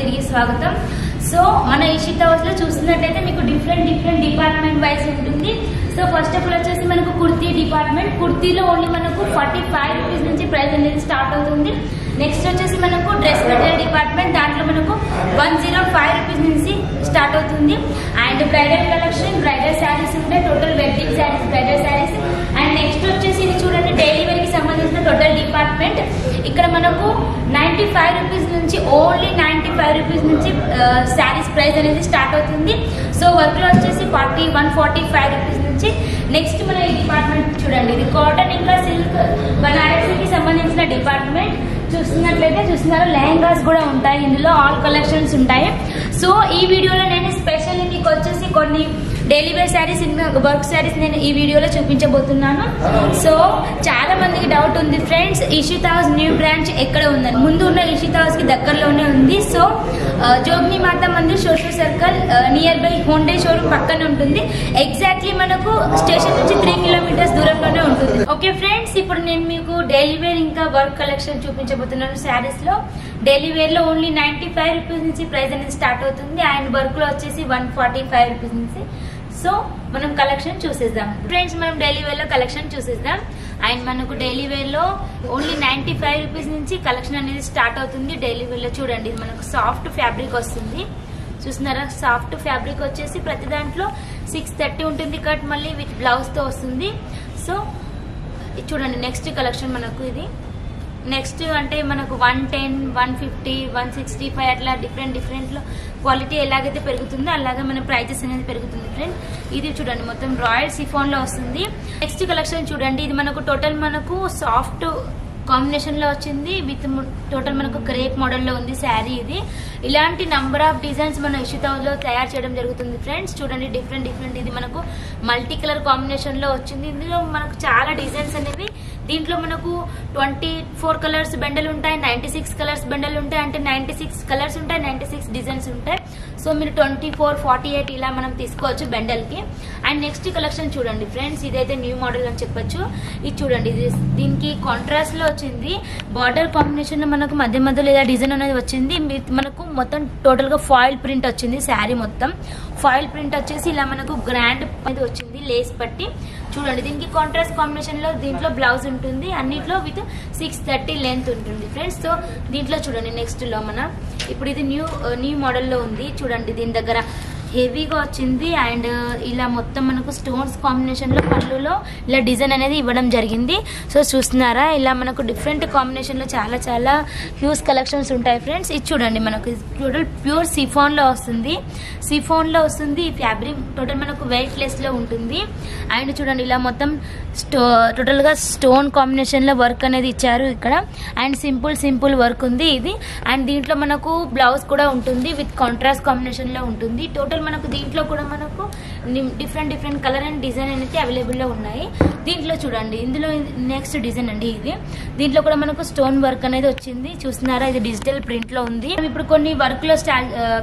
తిరిగి స్వాగతం. సో మన ఇషితా హౌస్ లో చూస్తున్నట్లయితే మీకు డిఫరెంట్ డిపార్ట్మెంట్ వైజ్ ఉంటుంది. సో ఫస్ట్ ఆఫ్ ఆల్ వచ్చేసి మనకు కుర్తీ డిపార్ట్మెంట్. కుర్తీలో ఓన్లీ మనకు 45 రూపీస్ నుంచి ప్రైస్ అనేది స్టార్ట్ అవుతుంది. నెక్స్ట్ వచ్చేసి మనకు డ్రెస్ మెటీరియల్ డిపార్ట్మెంట్, దాంట్లో మనకు 105 రూపీస్ నుంచి స్టార్ట్ అవుతుంది. And bridal collection, bridal saris ఉంటాయి, total wedding saris, bridal saris. And next వచ్చేసి ఇది చూడండి డైలీ వేర్ కి సంబంధించిన టోటల్ డిపార్ట్మెంట్. ఇక్కడ మనకు 95 రూపీస్ నుంచి, ఓన్లీ 95 రూపీస్ నుంచి శారీస్ ప్రైస్ అనేది స్టార్ట్ అవుతుంది. సో వర్క్ లో వచ్చేసి 145 రూపీస్ నుంచి. నెక్స్ట్ మన ఈ డిపార్ట్మెంట్ చూడండి, ఇది కాటన్ ఇంకా సిల్క్ బనారస్ కి సంబంధించిన డిపార్ట్మెంట్. చూస్తున్నారు లెహంగాస్ కూడా ఉంటాయి, ఇందులో ఆల్ కలెక్షన్స్ ఉంటాయి. సో ఈ వీడియోలో నేను స్పెషల్లీ మీకు వచ్చేసి కొన్ని daily wear saris, work saris నేను ఈ వీడియోలో చూపించబోతున్నాను. సో చాలా మందికి డౌట్ ఉంది friends, Ishita house new branch ఎక్కడ ఉందని. ముందు ఉన్న ఇషితా హౌస్ కి దగ్గరలోనే ఉంది. So Jogni Mata Mandir social circle nearby Honda showroom పక్కన ఉంటుంది. ఎగ్జాక్ట్లీ మనకు స్టేషన్ నుంచి 3 కిలోమీటర్స్ దూరంలోనే ఉంటుంది. ఓకే ఫ్రెండ్స్, ఇప్పుడు నేను మీకు డైలీ వేర్ ఇంకా వర్క్ కలెక్షన్ చూపించబోతున్నాను. శారీస్ లో డైలీ వేర్ లో ఓన్లీ 95 రూపీస్ నుంచి ప్రైస్ అనేది స్టార్ట్ అవుతుంది. అండ్ వర్క్ లో వచ్చేసి 145 రూపీస్ నుంచి. సో మనం కలెక్షన్ చూసేద్దాం ఫ్రెండ్స్. మనం డైలీ వేర్ లో కలెక్షన్ చూసేద్దాం. అండ్ మనకు డైలీ వేర్ లో ఓన్లీ 95 రూపీస్ నుంచి కలెక్షన్ అనేది స్టార్ట్ అవుతుంది. డైలీ వేర్ లో చూడండి మనకు సాఫ్ట్ ఫ్యాబ్రిక్ వస్తుంది. చూస్తున్నారా, సాఫ్ట్ ఫ్యాబ్రిక్ వచ్చేసి ప్రతి దాంట్లో 630 ఉంటుంది కట్, మళ్ళీ విత్ బ్లౌజ్ తో వస్తుంది. సో చూడండి నెక్స్ట్ కలెక్షన్ మనకు ఇది. నెక్స్ట్ అంటే మనకు 110, 150, 165 అట్లా డిఫరెంట్ లో క్వాలిటీ ఎలాగైతే పెరుగుతుందో అలాగే మన ప్రైజెస్ అనేది పెరుగుతుంది ఫ్రెండ్. ఇది చూడండి మొత్తం రాయల్ సిఫాన్ లో వస్తుంది. నెక్స్ట్ కలెక్షన్ చూడండి, ఇది మనకు టోటల్ మనకు సాఫ్ట్ కాంబినేషన్ లో వచ్చింది విత్ టోటల్ మనకు క్రేప్ మోడల్ లో ఉంది శారీ. ఇది ఇలాంటి నంబర్ ఆఫ్ డిజైన్స్ మన ఇషితా హౌస్ లో తయారు చేయడం జరుగుతుంది ఫ్రెండ్స్. చూడండి డిఫరెంట్ ఇది మనకు మల్టీ కలర్ కాంబినేషన్ లో వచ్చింది. ఇందులో మనకు చాలా డిజైన్స్ అనేవి, దీంట్లో మనకు 24 కలర్స్ బండలు ఉంటాయి, 96 కలర్స్ బండలు ఉంటాయి, అంటే 96 కలర్స్ ఉంటాయి, 96 డిజైన్స్ ఉంటాయి. సో మీరు 24, 48 ఇలా మనం తీసుకోవచ్చు బండల్ కి. అండ్ నెక్స్ట్ కలెక్షన్ చూడండి ఫ్రెండ్స్, ఇదైతే న్యూ మోడల్ అని చెప్పొచ్చు. ఇది చూడండి, దీనికి కాంట్రాస్ట్ లో వచ్చింది, బార్డర్ కాంబినేషన్ లో మనకు మధ్యలో ఇలా డిజైన్ అనేది వచ్చింది. మనకు మొత్తం టోటల్ గా ఫాయిల్ ప్రింట్ వచ్చింది. శారీ మొత్తం ఫాయిల్ ప్రింట్ వచ్చేసి ఇలా మనకు గ్రాండ్ అనేది వచ్చింది, లేస్ పట్టి. చూడండి దీనికి కాంట్రాస్ట్ కాంబినేషన్ లో దీంట్లో బ్లౌజ్ ఉంటుంది, అన్నిట్లో విత్ 630 లెంత్ ఉంటుంది ఫ్రెండ్స్. సో దీంట్లో చూడండి నెక్స్ట్ లో మన ఇప్పుడు ఇది న్యూ మోడల్ లో ఉంది. చూడండి దీని దగ్గర హెవీగా వచ్చింది. అండ్ ఇలా మొత్తం మనకు స్టోన్స్ కాంబినేషన్ లో పళ్ళులో ఇలా డిజైన్ అనేది ఇవ్వడం జరిగింది. సో చూస్తున్నారా, ఇలా మనకు డిఫరెంట్ కాంబినేషన్ లో చాలా హ్యూజ్ కలెక్షన్స్ ఉంటాయి ఫ్రెండ్స్. ఇది చూడండి మనకు టోటల్ ప్యూర్ సిఫాన్ లో వస్తుంది. ఈ ఫ్యాబ్రిక్ టోటల్ మనకు వెయిట్ లెస్ లో ఉంటుంది. అండ్ చూడండి ఇలా మొత్తం టోటల్ గా స్టోన్ కాంబినేషన్ లో వర్క్ అనేది ఇచ్చారు ఇక్కడ. అండ్ సింపుల్ వర్క్ ఉంది ఇది. అండ్ దీంట్లో మనకు బ్లౌజ్ కూడా ఉంటుంది విత్ కాంట్రాస్ట్ కాంబినేషన్ లో ఉంటుంది. టోటల్ మనకు దీంట్లో కూడా మనకు డిఫరెంట్ కలర్ అండ్ డిజైన్ అనేది అవైలబుల్ లో ఉన్నాయి. దీంట్లో చూడండి, ఇందులో నెక్స్ట్ డిజైన్ అండి ఇది. దీంట్లో కూడా మనకు స్టోన్ వర్క్ అనేది వచ్చింది. చూస్తున్నారా, ఇది డిజిటల్ ప్రింట్ లో ఉంది. ఇప్పుడు కొన్ని వర్క్ లో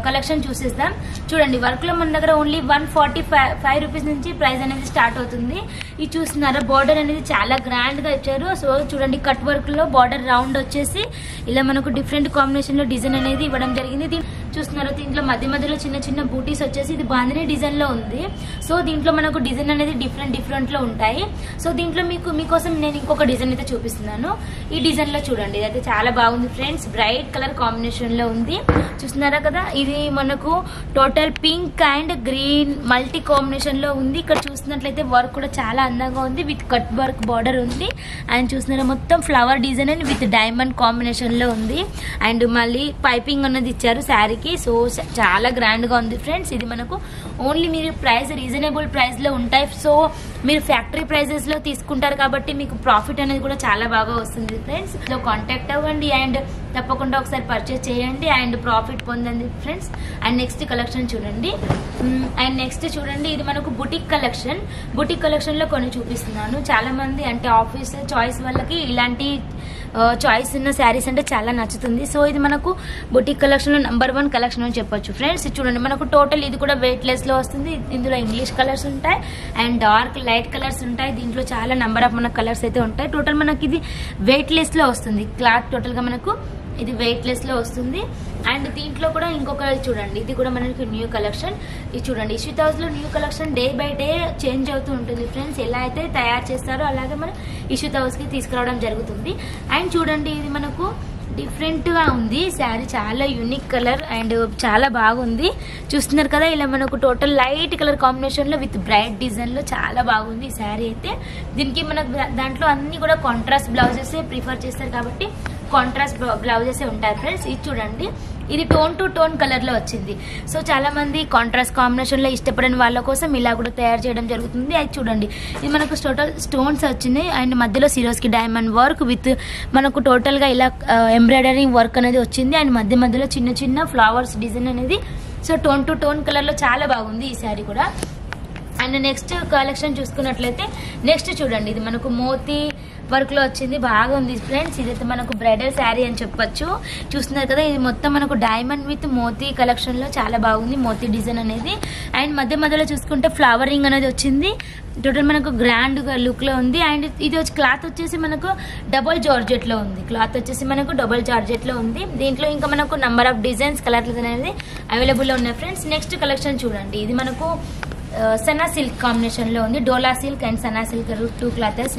కలెక్షన్ చూసేద్దాం. చూడండి వర్క్ లో మన దగ్గర ఓన్లీ 145 రూపీస్ నుంచి ప్రైస్ అనేది స్టార్ట్ అవుతుంది. ఇది చూస్తున్నారా, బార్డర్ అనేది చాలా గ్రాండ్ గా ఇచ్చారు. సో చూడండి కట్ వర్క్ లో బార్డర్ రౌండ్ వచ్చేసి ఇలా మనకు డిఫరెంట్ కాంబినేషన్ లో డిజైన్ అనేది ఇవ్వడం జరిగింది. చూస్తున్నారు దీంట్లో మధ్యలో చిన్న బూటీస్ వచ్చేసి ఇది బాందిని డిజైన్ లో ఉంది. సో దీంట్లో మనకు డిజైన్ అనేది డిఫరెంట్ లో ఉంటాయి. సో దీంట్లో మీకోసం నేను ఇంకొక డిజైన్ అయితే చూపిస్తున్నాను. ఈ డిజైన్ లో చూడండి, ఇదైతే చాలా బాగుంది ఫ్రెండ్స్. బ్రైట్ కలర్ కాంబినేషన్ లో ఉంది. చూస్తున్నారా కదా, ఇది మనకు total pink and green multi combination లో ఉంది. ఇక్కడ చూసినట్లయితే వర్క్ కూడా చాలా అందంగా ఉంది విత్ కట్ వర్క్ బార్డర్ ఉంది. అండ్ చూస్తున్నారా మొత్తం flower design and with diamond combination లో ఉంది. అండ్ మళ్ళీ పైపింగ్ అనేది ఇచ్చారు శారీకి. సో చాలా గ్రాండ్ గా ఉంది ఫ్రెండ్స్. ఇది మనకు ఓన్లీ మీరు ప్రైస్ రీజనబుల్ ప్రైస్ లో ఉంటాయి. సో మీరు ఫ్యాక్టరీ ప్రైజెస్ లో తీసుకుంటారు కాబట్టి మీకు ప్రాఫిట్ అనేది కూడా చాలా బాగా వస్తుంది ఫ్రెండ్స్. సో కాంటాక్ట్ అవ్వండి అండ్ తప్పకుండా ఒకసారి పర్చేస్ చేయండి అండ్ ప్రాఫిట్ పొందండి ఫ్రెండ్స్. అండ్ నెక్స్ట్ కలెక్షన్ చూడండి. ఇది మనకు బుటిక్ కలెక్షన్ లో కొన్ని చూపిస్తున్నాను. చాలా మంది అంటే ఆఫీస్ చాయిస్ వాళ్ళకి ఇలాంటి చాయిస్ ఉన్న శారీస్ అంటే చాలా నచ్చుతుంది. సో ఇది మనకు బుటిక్ కలెక్షన్ లో నంబర్ 1 కలెక్షన్ అని చెప్పొచ్చు ఫ్రెండ్స్. చూడండి మనకు టోటల్ ఇది కూడా వెయిట్ లెస్ లో వస్తుంది. ఇందులో ఇంగ్లీష్ కలర్స్ ఉంటాయి అండ్ డార్క్ లైట్ కలర్స్ ఉంటాయి. దీంట్లో చాలా నంబర్ ఆఫ్ మన కలర్స్ అయితే ఉంటాయి. టోటల్ మనకి ఇది వెయిట్ లెస్ లో వస్తుంది. క్లాత్ టోటల్ గా మనకు ఇది వెయిట్లెస్ లో వస్తుంది. అండ్ దీంట్లో కూడా ఇంకొక చూడండి, ఇది కూడా మనకి న్యూ కలెక్షన్. ఇది చూడండి, ఇషితా హౌస్ లో new collection day by day change అవుతూ ఉంటుంది ఫ్రెండ్స్. ఎలా అయితే తయారు చేస్తారో అలాగే మనం ఇషితా హౌస్ కి తీసుకురావడం జరుగుతుంది. అండ్ చూడండి, ఇది మనకు డిఫరెంట్ గా ఉంది శారీ, చాలా యూనిక్ కలర్ అండ్ చాలా బాగుంది. చూస్తున్నారు కదా, ఇలా మనకు టోటల్ లైట్ కలర్ కాంబినేషన్ లో విత్ బ్రైట్ డిజైన్ లో చాలా బాగుంది ఈ శారీ అయితే. దీనికి మనకు దాంట్లో అన్ని కూడా కాంట్రాస్ట్ బ్లౌజెస్ ప్రిఫర్ చేస్తారు కాబట్టి కాంట్రాస్ట్ బ్లౌజెస్ ఉంటాయి ఫ్రెండ్స్. ఇది చూడండి, ఇది టోన్ టు టోన్ కలర్ లో వచ్చింది. సో చాలా మంది కాంట్రాస్ట్ కాంబినేషన్ లో ఇష్టపడిన వాళ్ళ కోసం ఇలా కూడా తయారు చేయడం జరుగుతుంది. అది చూడండి, ఇది మనకు టోటల్ స్టోన్స్ వచ్చినాయి అండ్ మధ్యలో సిరోస్కి డైమండ్ వర్క్ విత్ మనకు టోటల్ గా ఇలా ఎంబ్రాయిడరింగ్ వర్క్ అనేది వచ్చింది అండ్ మధ్య మధ్యలో చిన్న చిన్న ఫ్లవర్స్ డిజైన్ అనేది. So tone to tone colour లో చాలా బాగుంది ఈ శారీ కూడా. అండ్ నెక్స్ట్ కలెక్షన్ చూసుకున్నట్లయితే నెక్స్ట్ చూడండి, ఇది మనకు మోతీ వర్క్ లో వచ్చింది, బాగుంది ఫ్రెండ్స్. ఇదైతే మనకు బ్రైడల్ శారీ అని చెప్పొచ్చు. చూస్తున్నారు కదా, ఇది మొత్తం మనకు డైమండ్ విత్ మోతీ కలెక్షన్ లో చాలా బాగుంది మోతీ డిజైన్ అనేది. అండ్ మధ్య మధ్యలో చూసుకుంటే ఫ్లవరింగ్ అనేది వచ్చింది, టోటల్ మనకు గ్రాండ్ లుక్ లో ఉంది. అండ్ ఇది వచ్చి క్లాత్ వచ్చేసి మనకు డబుల్ జార్జెట్ లో ఉంది, క్లాత్ వచ్చేసి మనకు డబుల్ జార్జెట్ లో ఉంది. దీంట్లో ఇంకా మనకు నంబర్ ఆఫ్ డిజైన్స్ కలర్స్ అనేది అవైలబుల్ లో ఉన్నాయి ఫ్రెండ్స్. నెక్స్ట్ కలెక్షన్ చూడండి, ఇది మనకు సనా సిల్క్ కాంబినేషన్ లో ఉంది, Dola silk and Sana silk 2 clothes.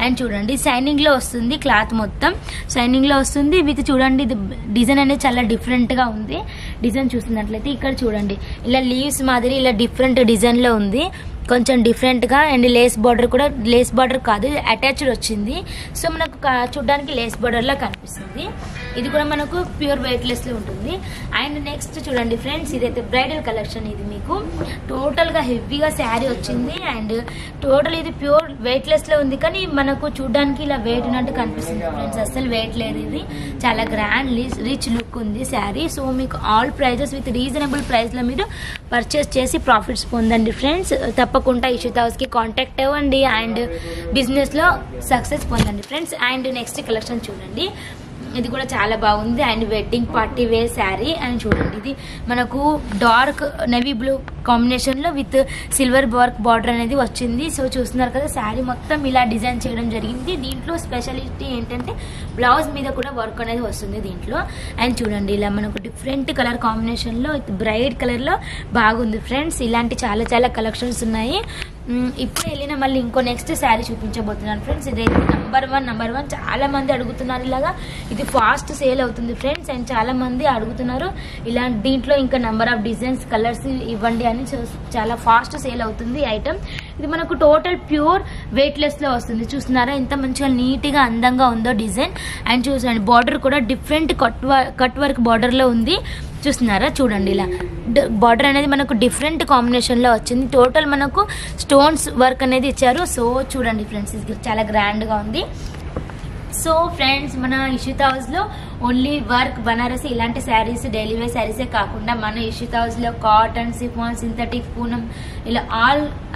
And చూడండి, షైనింగ్ లో వస్తుంది, క్లాత్ మొత్తం షైనింగ్ లో వస్తుంది విత్ చూడండి, ఇది డిజైన్ అనేది చాలా డిఫరెంట్ గా ఉంది. డిజైన్ చూస్తున్నట్లయితే ఇక్కడ చూడండి, ఇలా లీవ్స్ మాదిరి ఇలా డిఫరెంట్ డిజైన్ లో ఉంది, కొంచెం డిఫరెంట్ గా. అండ్ లేస్ బార్డర్ కూడా, లేస్ బార్డర్ కాదు అటాచ్డ్ వచ్చింది. సో మనకు చూడడానికి లేస్ బార్డర్ లా కనిపిస్తుంది. ఇది కూడా మనకు ప్యూర్ వెయిట్ లెస్ లో ఉంటుంది. అండ్ నెక్స్ట్ చూడండి ఫ్రెండ్స్, ఇదైతే బ్రైడల్ కలెక్షన్. ఇది మీకు టోటల్ గా హెవీగా శారీ వచ్చింది అండ్ టోటల్ ఇది ప్యూర్ వెయిట్ లెస్ లో ఉంది, కానీ మనకు చూడడానికి ఇలా వెయిట్ ఉన్నట్టు కనిపిస్తుంది ఫ్రెండ్స్. అసలు వెయిట్ లేదు, ఇది చాలా గ్రాండ్ రిచ్ లుక్ ఉంది శారీ. సో మీకు all prices with reasonable price లో మీరు పర్చేస్ చేసి ప్రాఫిట్స్ పొందండి ఫ్రెండ్స్. తప్పకుండా ఇషితా హౌస్ కి కాంటాక్ట్ అవ్వండి అండ్ బిజినెస్ లో సక్సెస్ పొందండి ఫ్రెండ్స్. అండ్ నెక్స్ట్ కలెక్షన్ చూడండి, ఇది కూడా చాలా బాగుంది and wedding party wear sari. And చూడండి, ఇది మనకు డార్క్ నెవీ బ్లూ కాంబినేషన్ లో విత్ సిల్వర్ వర్క్ బార్డర్ అనేది వచ్చింది. సో చూస్తున్నారు కదా, శారీ మొత్తం ఇలా డిజైన్ చేయడం జరిగింది. దీంట్లో స్పెషాలిటీ ఏంటంటే బ్లౌజ్ మీద కూడా వర్క్ అనేది వస్తుంది దీంట్లో. అండ్ చూడండి, ఇలా మనకు డిఫరెంట్ కలర్ కాంబినేషన్ లో బ్రైట్ కలర్ లో బాగుంది ఫ్రెండ్స్. ఇలాంటి చాలా చాలా కలెక్షన్స్ ఉన్నాయి. ఇప్పుడు వెళ్ళిన మళ్ళీ ఇంకో నెక్స్ట్ శారీ చూపించబోతున్నాను ఫ్రెండ్స్. ఇదైతే నంబర్ వన్ చాలా మంది అడుగుతున్నారు, ఇలాగా ఇది ఫాస్ట్ సేల్ అవుతుంది ఫ్రెండ్స్. అండ్ చాలా మంది అడుగుతున్నారు ఇలా దీంట్లో ఇంకా నెంబర్ ఆఫ్ డిజైన్స్ కలర్స్ ఇవ్వండి అని, చాలా ఫాస్ట్ సేల్ అవుతుంది ఐటమ్. ఇది మనకు టోటల్ ప్యూర్ వెయిట్ లెస్ లో వస్తుంది. చూస్తున్నారా ఎంత మంచిగా నీట్ గా అందంగా ఉందో డిజైన్. అండ్ చూసండి, బార్డర్ కూడా డిఫరెంట్ కట్ వర్క్ బార్డర్ లో ఉంది. చూస్తున్నారా, చూడండి ఇలా బార్డర్ అనేది మనకు డిఫరెంట్ కాంబినేషన్ లో వచ్చింది. టోటల్ మనకు స్టోన్స్ వర్క్ అనేది ఇచ్చారు. సో చూడండి ఫ్రెండ్స్, ఇది చాలా గ్రాండ్ గా ఉంది. సో ఫ్రెండ్స్, మన ఇషితా హౌస్ లో ఓన్లీ వర్క్ బనారసి ఇలాంటి శారీస్ డైలీ వేర్ శారీసే కాకుండా మన ఇషితా హౌస్ లో కాటన్, సిఫాన్, సింథటిక్, పూనం ఇలా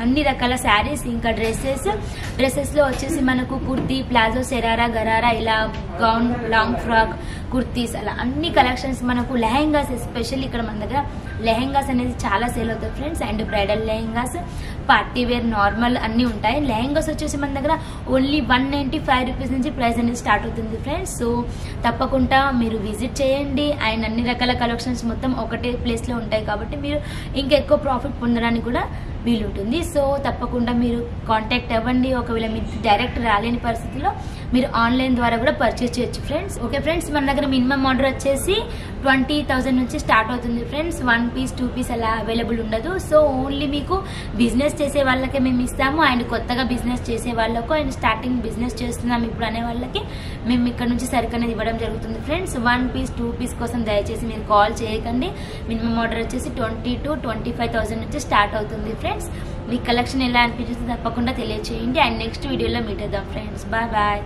అన్ని రకాల శారీస్, ఇంకా డ్రెస్సెస్ లో వచ్చేసి మనకు కుర్తీ, ప్లాజో, శరారా, గరారా, ఇలా గౌన్, లాంగ్ ఫ్రాక్, కుర్తీస్ అలా అన్ని కలెక్షన్స్. మనకు లెహెంగాస్ ఎస్పెషల్లీ ఇక్కడ మన దగ్గర లెహెంగాస్ అనేది చాలా సేల్ అవుతాయి friends. And bridal lehengas, party wear, normal అన్ని ఉంటాయి. లెహెంగాస్ వచ్చేసి మన దగ్గర ఓన్లీ 195 రూపీస్ నుంచి ప్రైస్ అనేది స్టార్ట్ అవుతుంది ఫ్రెండ్స్. సో తప్పకుండా మీరు విజిట్ చేయండి. అండ్ అన్ని రకాల కలెక్షన్స్ మొత్తం ఒకటే ప్లేస్ లో ఉంటాయి కాబట్టి మీరు ఇంకా ఎక్కువ ప్రాఫిట్ పొందడానికి కూడా వీలుంటుంది. సో తప్పకుండా మీరు కాంటాక్ట్ అవ్వండి. ఒకవేళ మీరు డైరెక్ట్ రాలేని పరిస్థితిలో మీరు ఆన్లైన్ ద్వారా కూడా పర్చేస్ చేయొచ్చు ఫ్రెండ్స్. ఓకే ఫ్రెండ్స్, మన దగ్గర మినిమం ఆర్డర్ వచ్చేసి 20,000 నుంచి స్టార్ట్ అవుతుంది ఫ్రెండ్స్. 1 పీస్ 2 పీస్ అలా అవైలబుల్ ఉండదు. సో ఓన్లీ మీకు బిజినెస్ చేసే వాళ్ళకే మేము ఇస్తాము. అండ్ కొత్తగా బిజినెస్ చేసే వాళ్ళకు అండ్ స్టార్టింగ్ బిజినెస్ చేస్తున్నాం ఇప్పుడు అనే వాళ్ళకి మేము ఇక్కడ నుంచి సరుకు అనేది ఇవ్వడం జరుగుతుంది ఫ్రెండ్స్. 1 పీస్ 2 పీస్ కోసం దయచేసి మీరు కాల్ చేయకండి. మినిమం ఆర్డర్ వచ్చేసి 20,000 to 25,000 నుంచి స్టార్ట్ అవుతుంది ఫ్రెండ్స్. మీ కలెక్షన్ ఎలా అనిపించింది తప్పకుండా తెలియచేయండి. అండ్ నెక్స్ట్ వీడియోలో మీట్ అవుదాం ఫ్రెండ్స్. Bye bye.